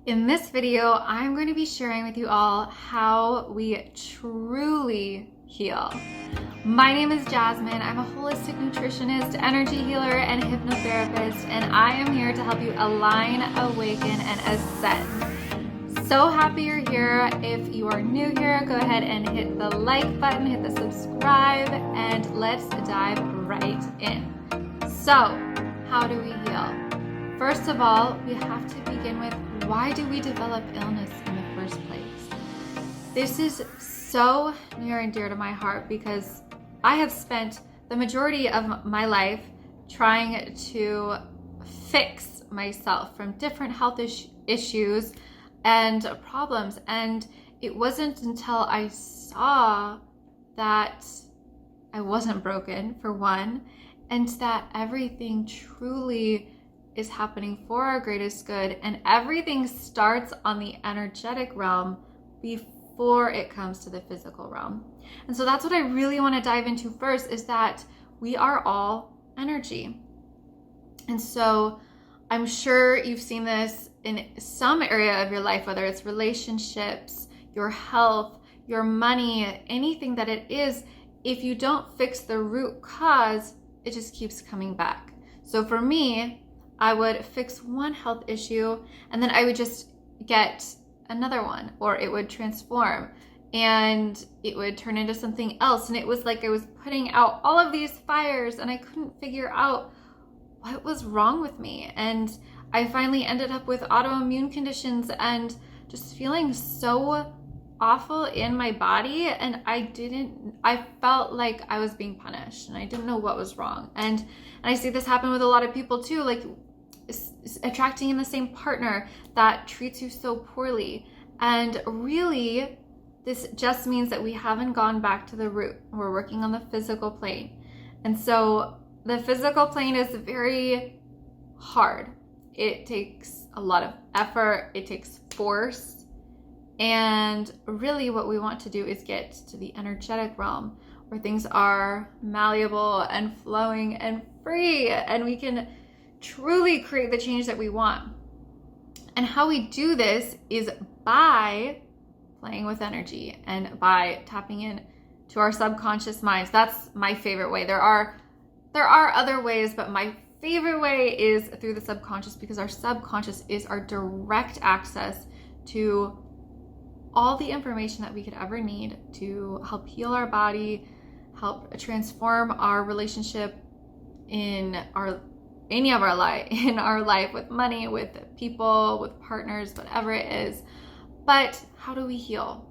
In this video, I'm going to be sharing with you all how we truly heal. My name is Jasmine. I'm a holistic nutritionist, energy healer, and hypnotherapist, and I am here to help you align, awaken, and ascend. So happy you're here. If you are new here, go ahead and hit the like button, hit the subscribe, and let's dive right in. So, how do we heal? First of all, we have to begin with, why do we develop illness in the first place? This is so near and dear to my heart because I have spent the majority of my life trying to fix myself from different health issues and problems. And it wasn't until I saw that I wasn't broken, for one, and that everything truly is happening for our greatest good, and everything starts on the energetic realm before it comes to the physical realm. And so that's what I really want to dive into first, is that we are all energy. And so I'm sure you've seen this in some area of your life, whether it's relationships, your health, your money, anything that it is. If you don't fix the root cause, it just keeps coming back. So for me, I would fix one health issue and then I would just get another one, or it would transform and it would turn into something else. And it was like I was putting out all of these fires and I couldn't figure out what was wrong with me. And I finally ended up with autoimmune conditions and just feeling so awful in my body. And I felt like I was being punished and I didn't know what was wrong. And I see this happen with a lot of people too, like attracting in the same partner that treats you so poorly. And really, this just means that we haven't gone back to the root. We're working on the physical plane. And so the physical plane is very hard. It takes a lot of effort. It takes force. And really what we want to do is get to the energetic realm where things are malleable and flowing and free, and we can truly create the change that we want. And how we do this is by playing with energy and by tapping in to our subconscious minds. That's my favorite way. There are other ways, but my favorite way is through the subconscious, because our subconscious is our direct access to all the information that we could ever need to help heal our body, help transform our relationship in our life, with money, with people, with partners, whatever it is. But how do we heal?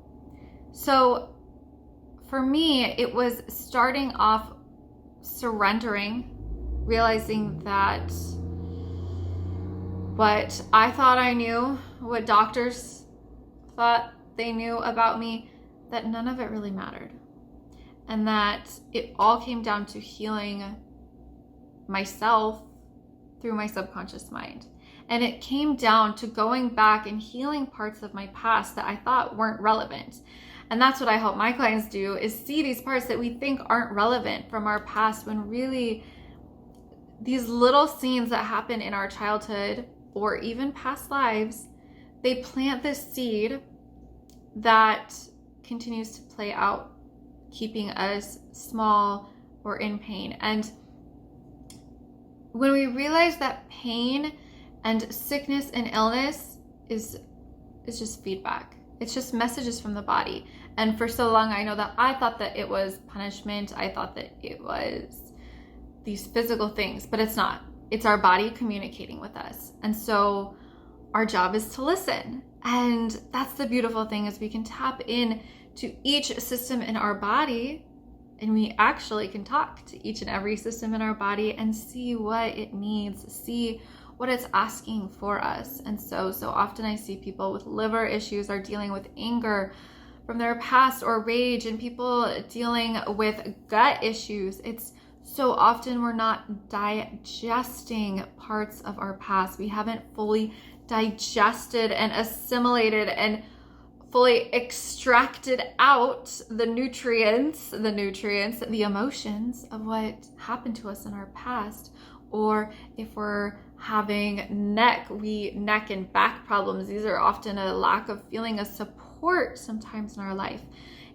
So for me, it was starting off surrendering, realizing that what I thought I knew, what doctors thought they knew about me, that none of it really mattered. And that it all came down to healing myself through my subconscious mind. And it came down to going back and healing parts of my past that I thought weren't relevant. And that's what I help my clients do, is see these parts that we think aren't relevant from our past, when really these little scenes that happen in our childhood or even past lives, they plant this seed that continues to play out, keeping us small or in pain. And when we realize that pain and sickness and illness is just feedback, it's just messages from the body. And for so long, I know that I thought that it was punishment. I thought that it was these physical things, but it's not. It's our body communicating with us. And so our job is to listen. And that's the beautiful thing, is we can tap in to each system in our body, and we actually can talk to each and every system in our body and see what it needs, see what it's asking for us. And so often I see people with liver issues are dealing with anger from their past, or rage, and people dealing with gut issues. It's so often we're not digesting parts of our past. We haven't fully digested and assimilated and fully extracted out the nutrients, the emotions of what happened to us in our past. Or if we're having neck and back problems. These are often a lack of feeling of support sometimes in our life.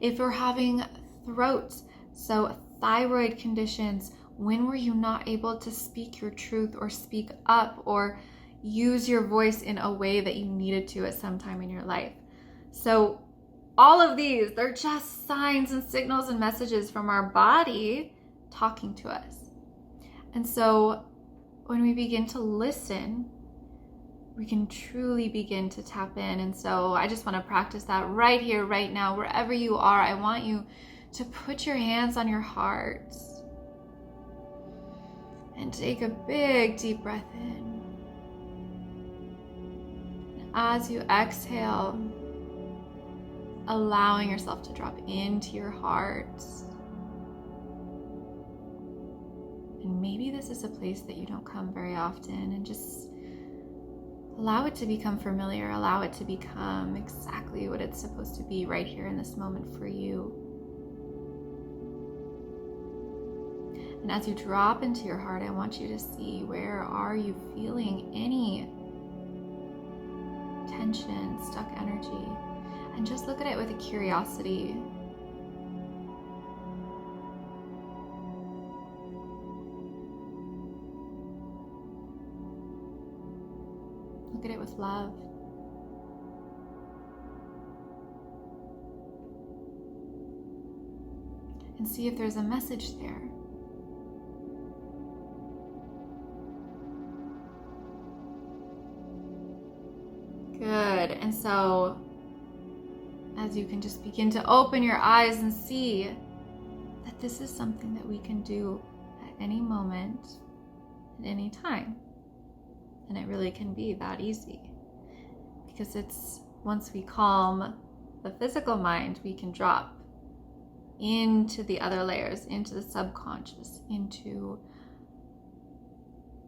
If we're having throat, so thyroid conditions, when were you not able to speak your truth or speak up or use your voice in a way that you needed to at some time in your life? So all of these, they're just signs and signals and messages from our body talking to us. And so when we begin to listen, we can truly begin to tap in. And so I just want to practice that right here, right now, wherever you are. I want you to put your hands on your heart and take a big deep breath in. And as you exhale, allowing yourself to drop into your heart. And maybe this is a place that you don't come very often, and just allow it to become familiar. Allow it to become exactly what it's supposed to be right here in this moment for you. And as you drop into your heart, I want you to see, where are you feeling any tension, stuck energy? And just look at it with a curiosity. Look at it with love. And see if there's a message there. Good. And so as you can just begin to open your eyes and see that this is something that we can do at any moment, at any time. And it really can be that easy, because it's, once we calm the physical mind, we can drop into the other layers, into the subconscious, into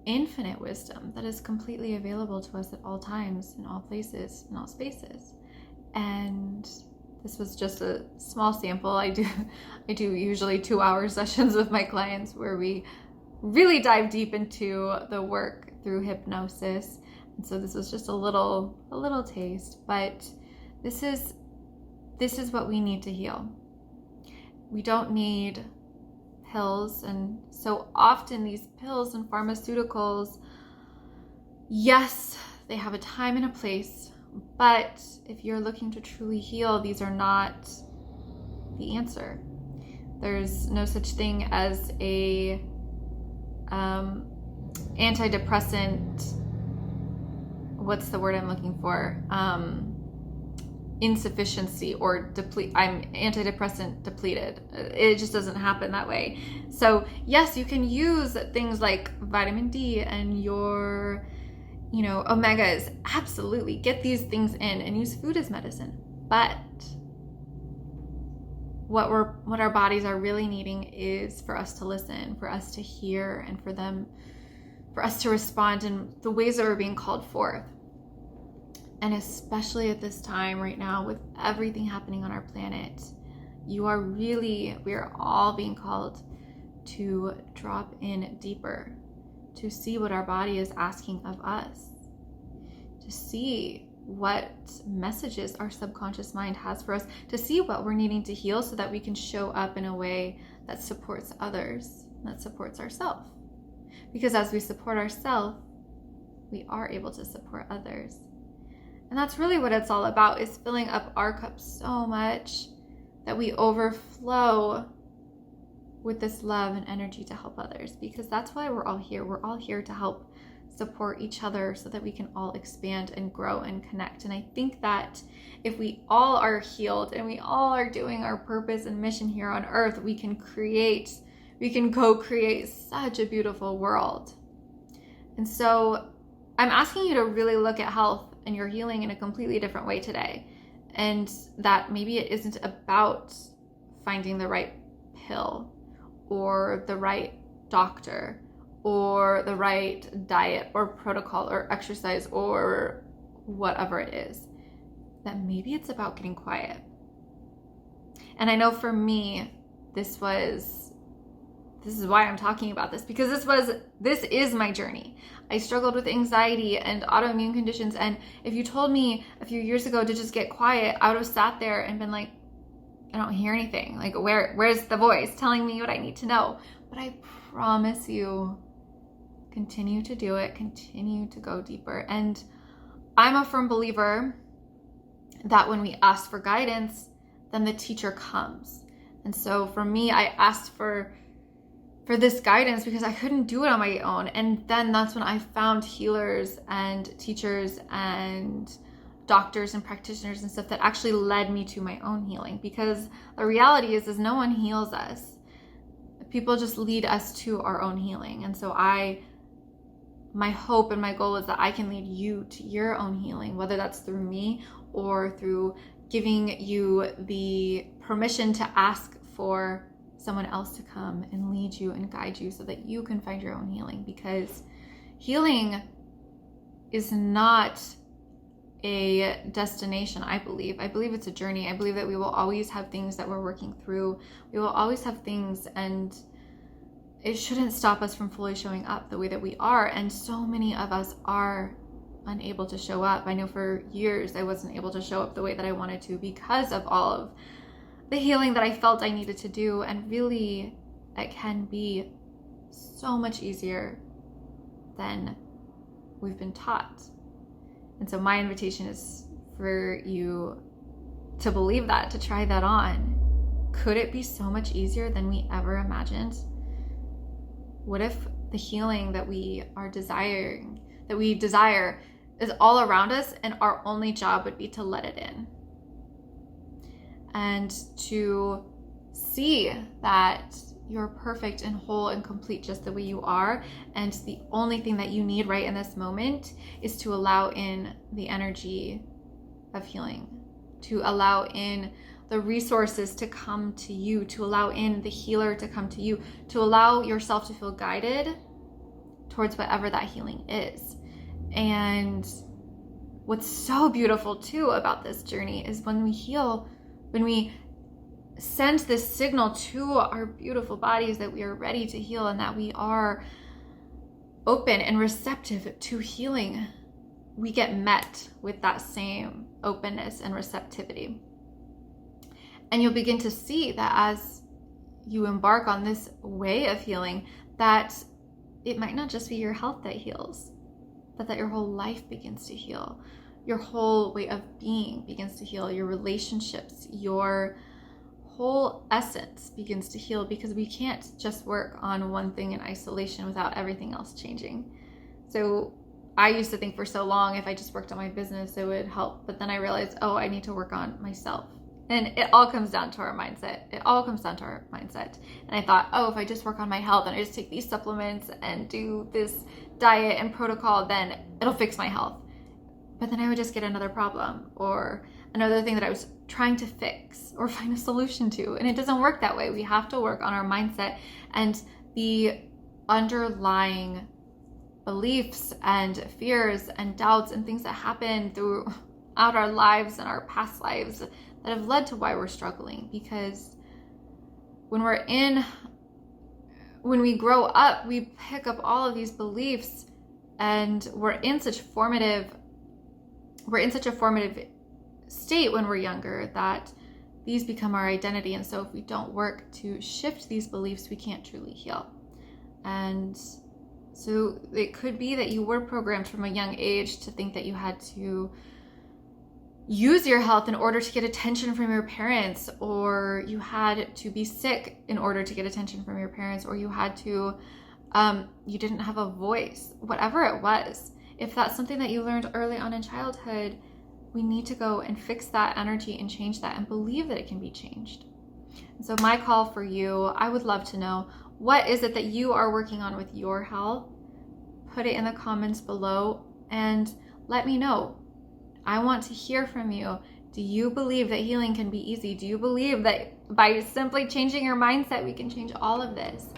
infinite wisdom that is completely available to us at all times, in all places, in all spaces. And this was just a small sample. I do usually 2-hour sessions with my clients where we really dive deep into the work through hypnosis. And so this was just a little taste, but this is what we need to heal. We don't need pills. And so often these pills and pharmaceuticals, yes, they have a time and a place, but if you're looking to truly heal, these are not the answer. There's no such thing as a antidepressant, what's the word I'm looking for? Insufficiency or I'm antidepressant depleted. It just doesn't happen that way. So yes, you can use things like vitamin D and your, omegas. Absolutely, get these things in and use food as medicine. But what our bodies are really needing is for us to listen, for us to hear, and for us to respond in the ways that we're being called forth. And especially at this time right now, with everything happening on our planet, we are all being called to drop in deeper, to see what our body is asking of us, to see what messages our subconscious mind has for us, to see what we're needing to heal so that we can show up in a way that supports others, that supports ourselves. Because as we support ourselves, we are able to support others. And that's really what it's all about, is filling up our cup so much that we overflow with this love and energy to help others. Because that's why we're all here. We're all here to help support each other so that we can all expand and grow and connect. And I think that if we all are healed and we all are doing our purpose and mission here on earth, we can co-create such a beautiful world. And so I'm asking you to really look at health and your healing in a completely different way today. And that maybe it isn't about finding the right pill or the right doctor or the right diet or protocol or exercise or whatever it is. That maybe it's about getting quiet. And I know for me, this was this is why I'm talking about this, because this is my journey. I struggled with anxiety and autoimmune conditions, and if you told me a few years ago to just get quiet, I would have sat there and been like, I don't hear anything. Like, where's the voice telling me what I need to know? But I promise you, continue to do it, continue to go deeper. And I'm a firm believer that when we ask for guidance, then the teacher comes. And so for me, I asked for this guidance because I couldn't do it on my own. And then that's when I found healers and teachers and doctors and practitioners and stuff that actually led me to my own healing. Because the reality is no one heals us. People just lead us to our own healing. And so my hope and my goal is that I can lead you to your own healing, whether that's through me or through giving you the permission to ask for someone else to come and lead you and guide you so that you can find your own healing. Because healing is not a destination, I believe. I believe it's a journey. I believe that we will always have things that we're working through. We will always have things, and it shouldn't stop us from fully showing up the way that we are. And so many of us are unable to show up. I know for years I wasn't able to show up the way that I wanted to because of all of the healing that I felt I needed to do. And really, it can be so much easier than we've been taught. And so my invitation is for you to believe that, to try that on. Could it be so much easier than we ever imagined? What if the healing that we desire is all around us, and our only job would be to let it in? And to see that you're perfect and whole and complete just the way you are, and the only thing that you need right in this moment is to allow in the energy of healing, to allow in the resources to come to you, to allow in the healer to come to you, to allow yourself to feel guided towards whatever that healing is. And what's so beautiful too about this journey is when we heal, when we send this signal to our beautiful bodies that we are ready to heal and that we are open and receptive to healing, we get met with that same openness and receptivity. And you'll begin to see that as you embark on this way of healing, that it might not just be your health that heals, but that your whole life begins to heal. Your whole way of being begins to heal. Your relationships, your whole essence begins to heal, because we can't just work on one thing in isolation without everything else changing. So I used to think for so long if I just worked on my business, it would help. But then I realized, I need to work on myself. And it all comes down to our mindset. It all comes down to our mindset. And I thought, if I just work on my health and I just take these supplements and do this diet and protocol, then it'll fix my health. But then I would just get another problem or another thing that I was trying to fix or find a solution to. And it doesn't work that way. We have to work on our mindset and the underlying beliefs and fears and doubts and things that happen throughout our lives and our past lives that have led to why we're struggling. Because when we grow up, we pick up all of these beliefs, and we're in such a formative state when we're younger that these become our identity. And so if we don't work to shift these beliefs, we can't truly heal. And so it could be that you were programmed from a young age to think that you had to use your health in order to get attention from your parents, or you had to be sick in order to get attention from your parents, or you had to, you didn't have a voice, whatever it was. If that's something that you learned early on in childhood, we need to go and fix that energy and change that and believe that it can be changed. And so my call for you, I would love to know, what is it that you are working on with your health? Put it in the comments below and let me know. I want to hear from you. Do you believe that healing can be easy? Do you believe that by simply changing your mindset, we can change all of this?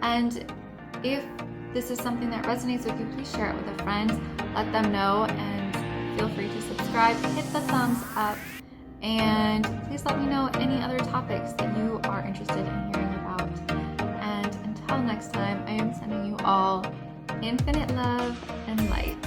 And if this is something that resonates with you, please share it with a friend. Let them know, and feel free to subscribe, hit the thumbs up, and please let me know any other topics that you are interested in hearing about. And until next time, I am sending you all infinite love and light.